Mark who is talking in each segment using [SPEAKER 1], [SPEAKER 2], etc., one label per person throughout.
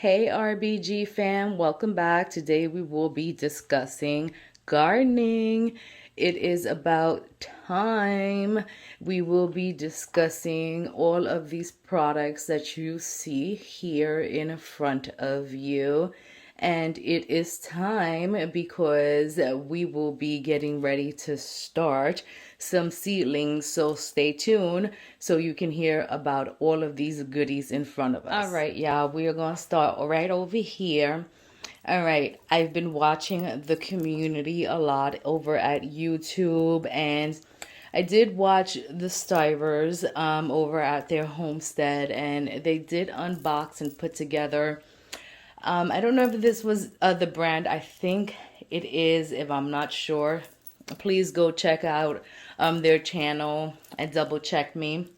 [SPEAKER 1] Hey RBG fam, welcome back. Today we will be discussing gardening. It is about time. We will be discussing all of these products that you see here in front of you. And it is time because we will be getting ready to start some seedlings. So stay tuned so you can hear about all of these goodies in front of us. All right, y'all, we are going to start right over here. All right, I've been watching the community a lot over at YouTube, and I did watch the Stivers over at their homestead, and they did unbox and put together. I don't know if this was the brand. I think it is. If I'm not sure, please go check out their channel and double check me.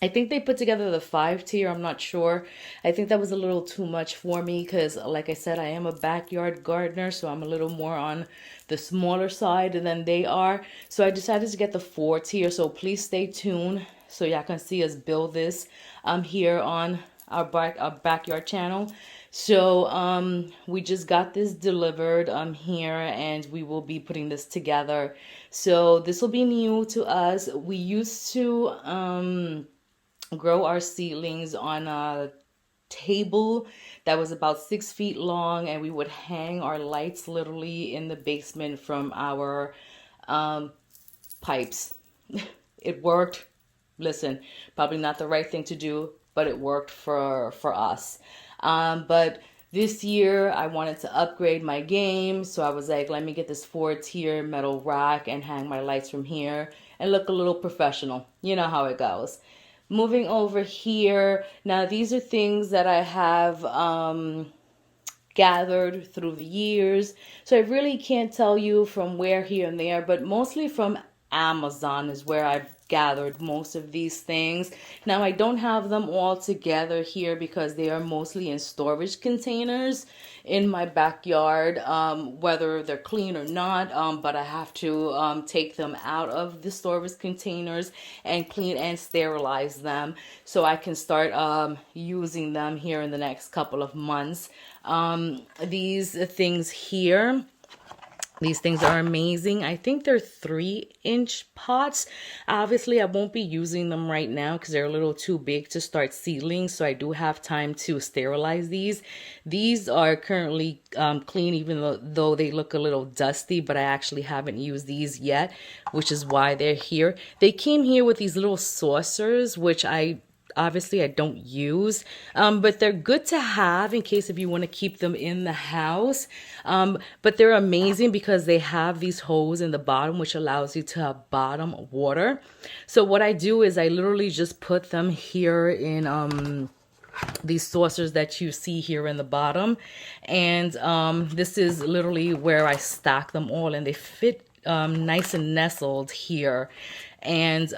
[SPEAKER 1] I think they put together the 5 tier. I'm not sure. I think that was a little too much for me because, like I said, I am a backyard gardener, so I'm a little more on the smaller side than they are. So I decided to get the 4 tier. So please stay tuned so y'all can see us build this here on our backyard channel. So we just got this delivered here, and we will be putting this together. So this will be new to us. We used to grow our seedlings on a table that was about 6 feet long, and we would hang our lights literally in the basement from our pipes. It worked. Listen, probably not the right thing to do, but it worked for us. But this year I wanted to upgrade my game, so I was like, let me get this 4-tier metal rack and hang my lights from here and look a little professional. You know how it goes. Moving over here, now these are things that I have gathered through the years. So I really can't tell you from where here and there, but mostly from Amazon is where I've gathered most of these things. Now I don't have them all together here because they are mostly in storage containers in my backyard, whether they're clean or not, but I have to take them out of the storage containers and clean and sterilize them so I can start using them here in the next couple of months. These things here, these things are amazing. I think they're 3-inch pots. Obviously, I won't be using them right now because they're a little too big to start seedlings. So I do have time to sterilize these. These are currently clean, even though they look a little dusty, but I actually haven't used these yet, which is why they're here. They came here with these little saucers, which obviously I don't use, but they're good to have in case if you want to keep them in the house. But they're amazing because they have these holes in the bottom, which allows you to have bottom water. So what I do is I literally just put them here in these saucers that you see here in the bottom. And this is literally where I stack them all, and they fit nice and nestled here. And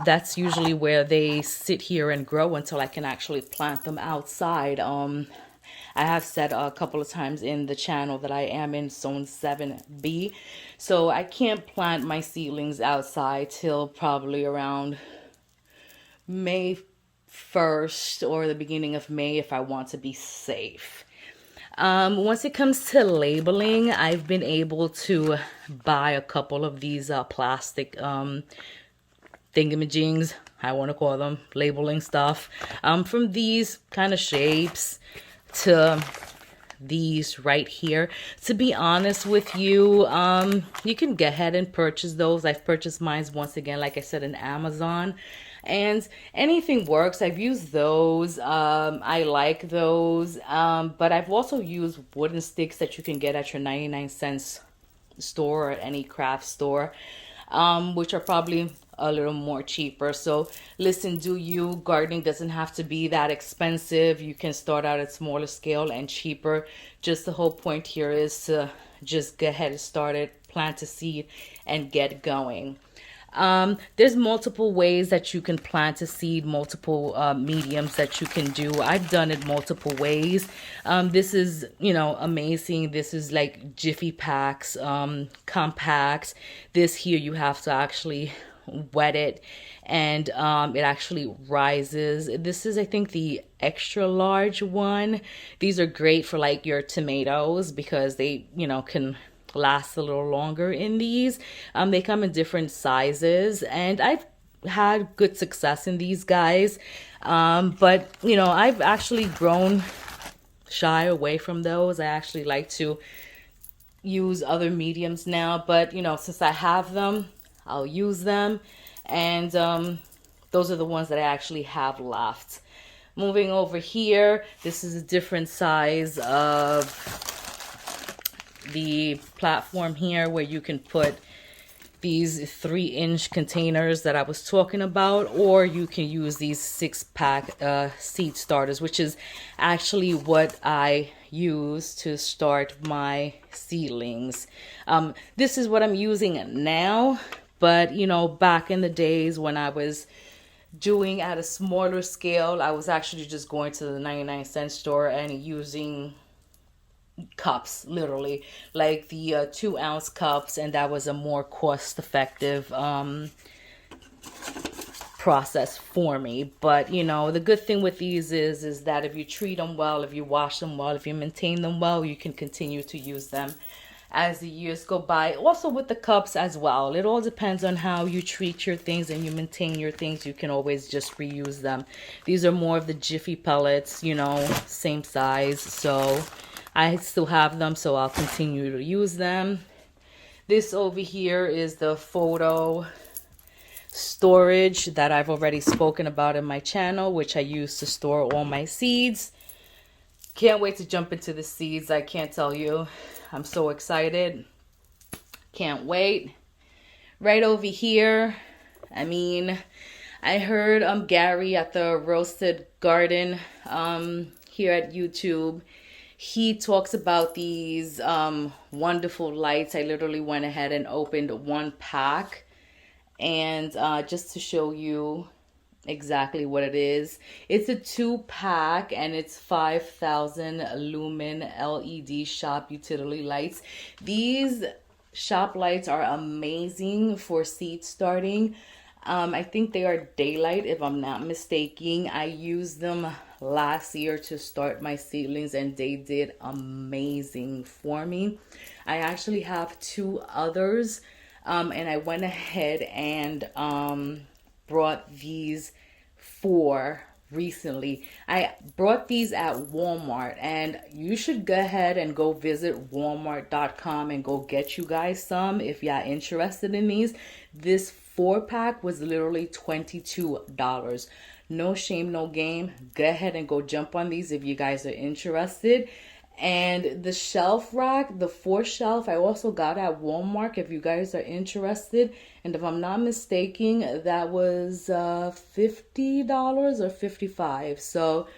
[SPEAKER 1] that's usually where they sit here and grow until I can actually plant them outside. I have said a couple of times in the channel that I am in zone 7B. So I can't plant my seedlings outside till probably around May 1st or the beginning of May if I want to be safe. Once it comes to labeling, I've been able to buy a couple of these plastic thingamajigs, I want to call them, labeling stuff, from these kind of shapes to these right here. To be honest with you, you can go ahead and purchase those. I've purchased mine once again, like I said, in Amazon, and anything works. I've used those. I like those, but I've also used wooden sticks that you can get at your 99-cent store or any craft store, which are probably a little more cheaper. So listen, do you, gardening doesn't have to be that expensive. You can start out at smaller scale and cheaper. Just the whole point here is to just go ahead and start it, plant a seed and get going. There's multiple ways that you can plant a seed, multiple mediums that you can do. I've done it multiple ways. This is, amazing. This is like Jiffy packs, compact. This here you have to actually wet it, and it actually rises. This is, I think, the extra large one. These are great for like your tomatoes because they, can last a little longer in these. They come in different sizes, and I've had good success in these guys. But I've actually grown shy away from those. I actually like to use other mediums now, but since I have them, I'll use them. And those are the ones that I actually have left. Moving over here, this is a different size of the platform here where you can put these 3-inch containers that I was talking about, or you can use these 6-pack seed starters, which is actually what I use to start my seedlings. This is what I'm using now, but back in the days when I was doing at a smaller scale, I was actually just going to the 99-cent store and using cups, literally like the 2-ounce cups, and that was a more cost-effective process for me. But the good thing with these is that if you treat them well, if you wash them well, if you maintain them well, you can continue to use them as the years go by. Also with the cups as well, it all depends on how you treat your things and you maintain your things. You can always just reuse them. These are more of the Jiffy pellets, same size, so I still have them, so I'll continue to use them. This over here is the photo storage that I've already spoken about in my channel, which I use to store all my seeds. Can't wait to jump into the seeds. I can't tell you. I'm so excited. Can't wait. Right over here, I heard Gary at the Roasted Garden here at YouTube. He talks about these wonderful lights. I literally went ahead and opened one pack, and just to show you exactly what it is. It's a 2-pack, and it's 5,000 Lumen LED shop utility lights. These shop lights are amazing for seed starting. I think they are daylight, if I'm not mistaken. I used them last year to start my seedlings, and they did amazing for me. I actually have 2 others, and I went ahead and brought these 4 recently. I brought these at Walmart, and you should go ahead and go visit walmart.com and go get you guys some if y'all interested in these. This 4-pack was literally $22. No shame, no game. Go ahead and go jump on these if you guys are interested. And the shelf rack, the 4 shelf, I also got at Walmart if you guys are interested. And if I'm not mistaken, that was $50 or $55. So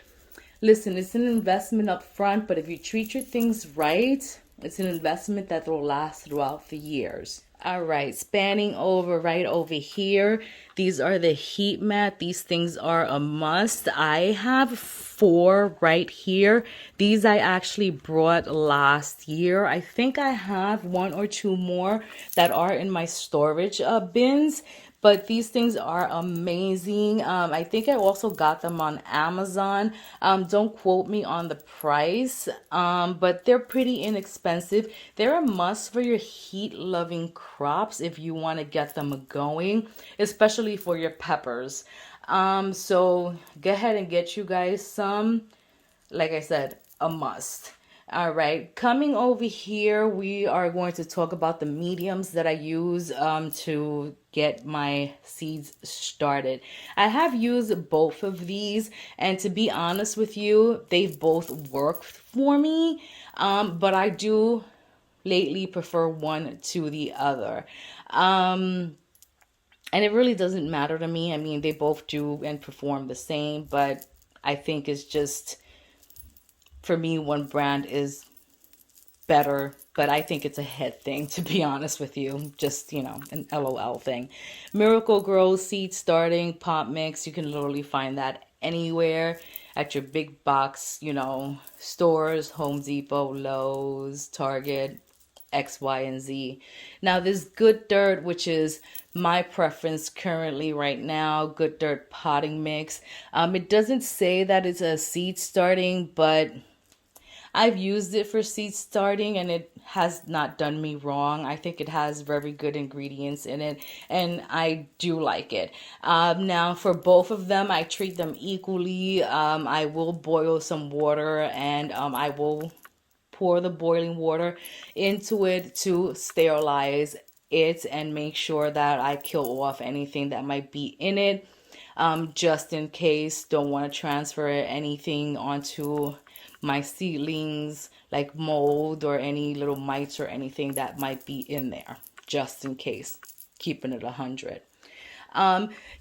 [SPEAKER 1] listen, it's an investment up front, but if you treat your things right, it's an investment that will last throughout the years. All right, spanning over right over here. These are the heat mat. These things are a must. I have 4 right here. These I actually brought last year. I think I have 1 or 2 more that are in my storage bins. But these things are amazing. I think I also got them on Amazon. Don't quote me on the price, but they're pretty inexpensive. They're a must for your heat-loving crops if you want to get them going, especially for your peppers. So go ahead and get you guys some. Like I said, a must. All right, coming over here, we are going to talk about the mediums that I use to get my seeds started. I have used both of these, and to be honest with you, they've both worked for me, but I do lately prefer one to the other. And it really doesn't matter to me. I mean, they both do and perform the same, but I think it's just, for me, one brand is better, but I think it's a head thing, to be honest with you. Just, an LOL thing. Miracle Grow seed starting pot mix. You can literally find that anywhere at your big box, stores, Home Depot, Lowe's, Target, X, Y, and Z. Now, this Good Dirt, which is my preference currently right now, Good Dirt potting mix. It doesn't say that it's a seed starting, but I've used it for seed starting and it has not done me wrong. I think it has very good ingredients in it and I do like it. Now, for both of them, I treat them equally. I will boil some water and I will pour the boiling water into it to sterilize it and make sure that I kill off anything that might be in it. Just in case, don't want to transfer anything onto my seedlings like mold or any little mites or anything that might be in there, just in case, keeping it 100.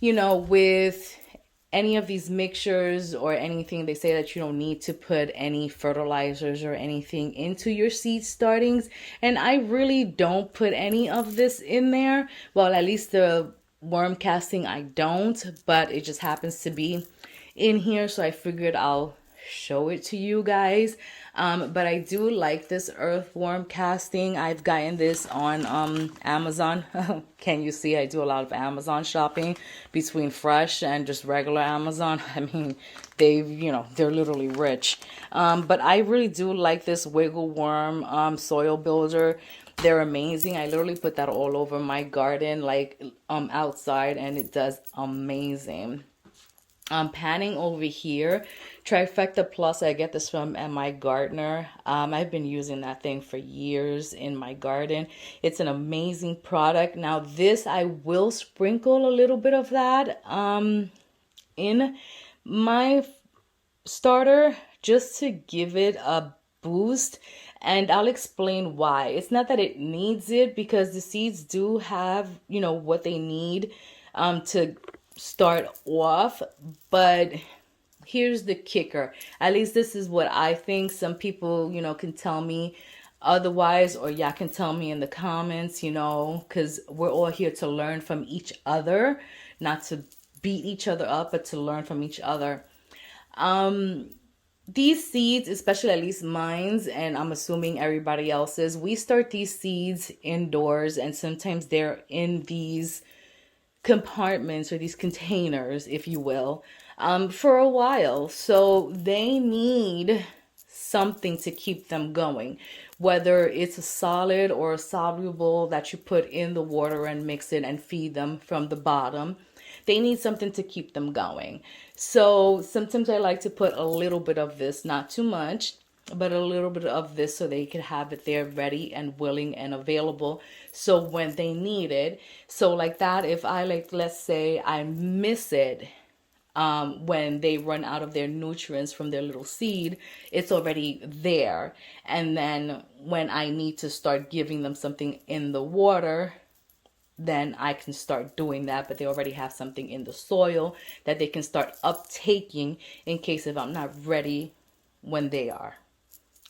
[SPEAKER 1] With any of these mixtures or anything, they say that you don't need to put any fertilizers or anything into your seed startings. And I really don't put any of this in there. Well, at least the worm casting, I don't, but it just happens to be in here. So I figured I'll show it to you guys. But I do like this earthworm casting. I've gotten this on Amazon. Can you see I do a lot of Amazon shopping between fresh and just regular Amazon? I mean, they're literally rich. But I really do like this wiggle worm soil builder. They're amazing. I literally put that all over my garden, like outside, and it does amazing. Panning over here, Trifecta Plus. I get this from my gardener. I've been using that thing for years in my garden. It's an amazing product. Now this, I will sprinkle a little bit of that in my starter just to give it a boost, and I'll explain why. It's not that it needs it, because the seeds do have what they need to start off, but here's the kicker. At least this is what I think. Some people can tell me otherwise, or y'all can tell me in the comments, because we're all here to learn from each other, not to beat each other up, but to learn from each other. These seeds, especially at least mine's, and I'm assuming everybody else's, we start these seeds indoors, and sometimes they're in these compartments or these containers, if you will, for a while. So they need something to keep them going, whether it's a solid or a soluble that you put in the water and mix it and feed them from the bottom. They need something to keep them going. So sometimes I like to put a little bit of this, not too much, but a little bit of this, so they can have it there ready and willing and available. So when they need it, so like that, if I let's say I miss it, when they run out of their nutrients from their little seed, it's already there. And then when I need to start giving them something in the water, then I can start doing that, but they already have something in the soil that they can start uptaking in case if I'm not ready when they are.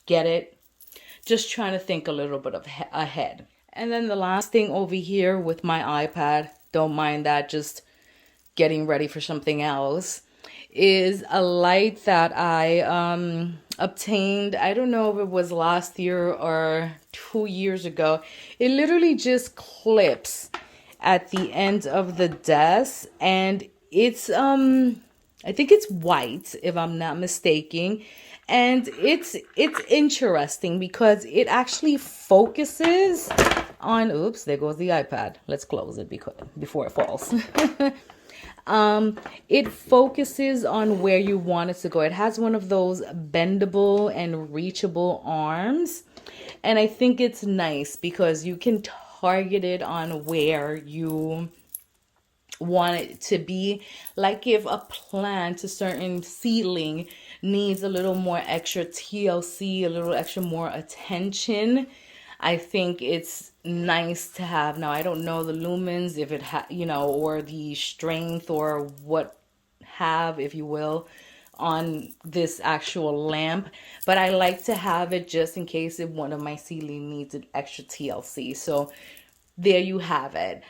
[SPEAKER 1] Get it? Just trying to think a little bit ahead. And then the last thing over here with my iPad, don't mind that, just getting ready for something else, is a light that I obtained. I don't know if it was last year or 2 years ago. It literally just clips at the end of the desk, and it's I think it's white, if I'm not mistaken. And it's interesting because it actually focuses on, oops, there goes the iPad. Let's close it before it falls. It focuses on where you want it to go. It has one of those bendable and reachable arms. And I think it's nice because you can target it on where you want it to be. Like if a plant, a certain seedling, needs a little more extra TLC, a little extra more attention, I think it's nice to have. Now, I don't know the lumens, if it or the strength or what have, if you will, on this actual lamp, but I like to have it just in case if one of my seedling needs an extra TLC. So there you have it.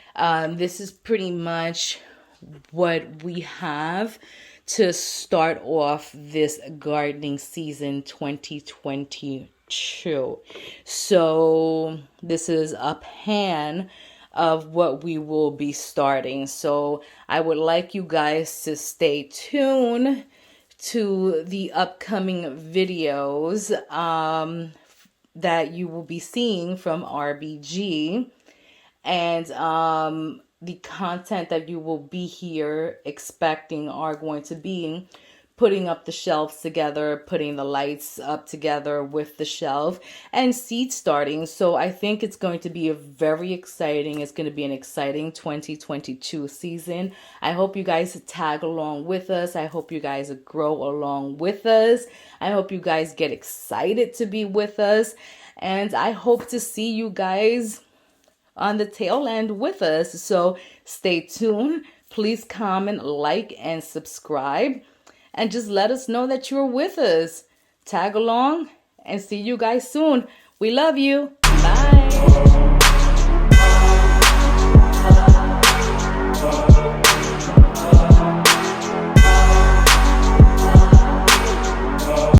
[SPEAKER 1] This is pretty much what we have to start off this gardening season 2022. So this is a pan of what we will be starting. So I would like you guys to stay tuned to the upcoming videos that you will be seeing from RBG, and the content that you will be here expecting are going to be putting up the shelves together, putting the lights up together with the shelf, and seed starting. So I think it's going to be it's going to be an exciting 2022 season. I hope you guys tag along with us. I hope you guys grow along with us. I hope you guys get excited to be with us. And I hope to see you guys on the tail end with us. So stay tuned. Please comment, like, and subscribe. And just let us know that you're with us. Tag along and see you guys soon. We love you. Bye.